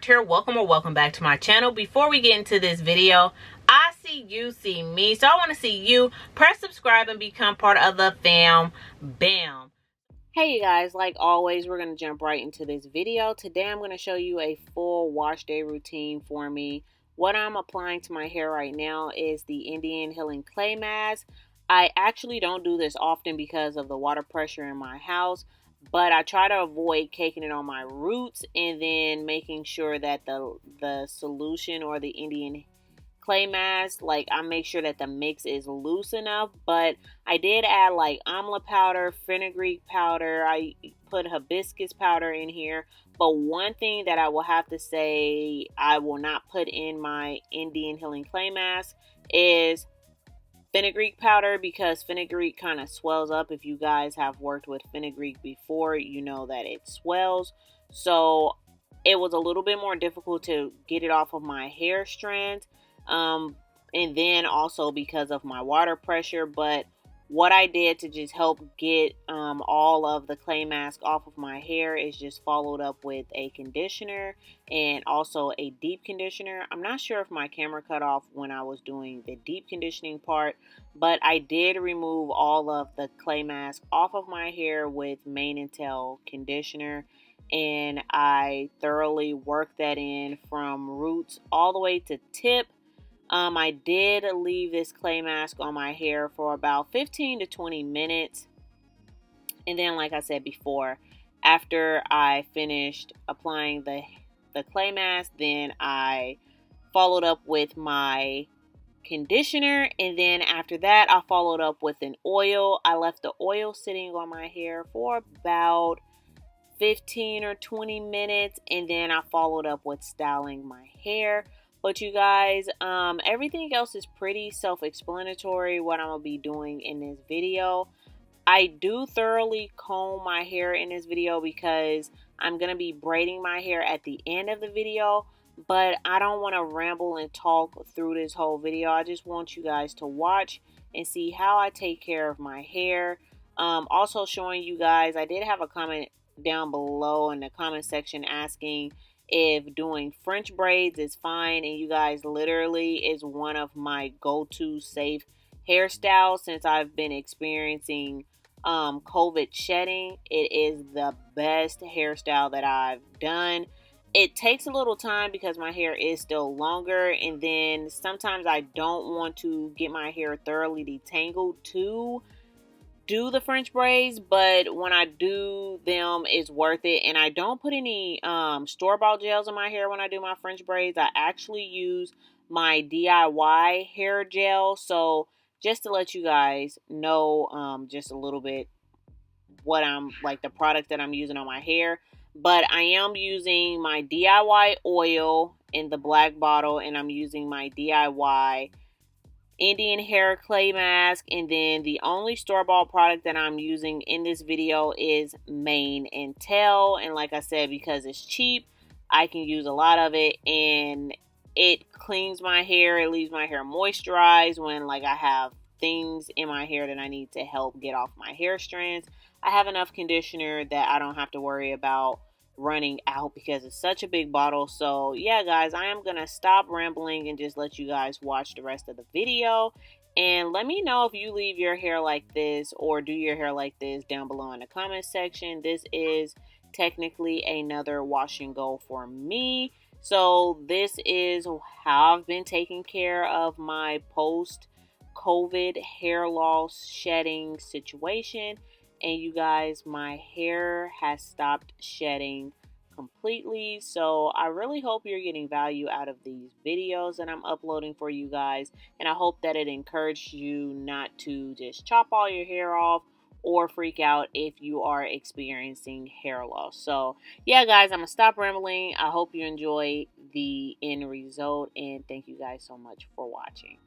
Marked here. Welcome or welcome back to my channel. Before we get into this video, I see you see me, so I want to see you. Press subscribe and become part of the fam bam. Hey you guys, like always, we're going to jump right into this video. Today I'm going to show you a full wash day routine for me. What I'm applying to my hair right now is the Indian Healing Clay Mask. I actually don't do this often because of the water pressure in my house, but I try to avoid caking it on my roots and then making sure that the solution or the Indian clay mask, like I make sure that the mix is loose enough. But I did add like amla powder, fenugreek powder, I put hibiscus powder in here. But one thing that I will have to say I will not put in my Indian Healing Clay Mask is fenugreek powder, because fenugreek kind of swells up. If you guys have worked with fenugreek before, you know that it swells. So it was a little bit more difficult to get it off of my hair strands. And then also because of my water pressure. But what I did to just help get all of the clay mask off of my hair is just followed up with a conditioner and also a deep conditioner. I'm not sure if my camera cut off when I was doing the deep conditioning part, but I did remove all of the clay mask off of my hair with mane and tail conditioner, and I thoroughly worked that in from roots all the way to tip. I did leave this clay mask on my hair for about 15 to 20 minutes. And then, like I said before, after I finished applying the clay mask, then I followed up with my conditioner. And then after that, I followed up with an oil. I left the oil sitting on my hair for about 15 or 20 minutes. And then I followed up with styling my hair. But you guys, everything else is pretty self-explanatory what I'm going to be doing in this video. I do thoroughly comb my hair in this video because I'm going to be braiding my hair at the end of the video. But I don't want to ramble and talk through this whole video. I just want you guys to watch and see how I take care of my hair. Also showing you guys, I did have a comment down below in the comment section asking if doing French braids is fine, and you guys, literally is one of my go-to safe hairstyles since I've been experiencing COVID shedding. It is the best hairstyle that I've done. It takes a little time because my hair is still longer, and then sometimes I don't want to get my hair thoroughly detangled to do the French braids, but when I do them, it's worth it. And I don't put any store-bought gels in my hair when I do my French braids. I actually use my DIY hair gel. So just to let you guys know just a little bit what I'm like, the product that I'm using on my hair. But I am using my DIY oil in the black bottle, and I'm using my DIY Indian hair clay mask, and then the only store-bought product that I'm using in this video is mane and tail. And like I said, because it's cheap, I can use a lot of it, and it cleans my hair. It leaves my hair moisturized when like I have things in my hair that I need to help get off my hair strands. I have enough conditioner that I don't have to worry about running out because it's such a big bottle. So yeah guys, I am gonna stop rambling and just let you guys watch the rest of the video, and let me know if you leave your hair like this or do your hair like this down below in the comment section. This is technically another wash and go for me, so this is how I've been taking care of my post COVID hair loss shedding situation. And you guys, my hair has stopped shedding completely. So I really hope you're getting value out of these videos that I'm uploading for you guys. And I hope that it encouraged you not to just chop all your hair off or freak out if you are experiencing hair loss. So yeah guys, I'm gonna stop rambling. I hope you enjoy the end result, and thank you guys so much for watching.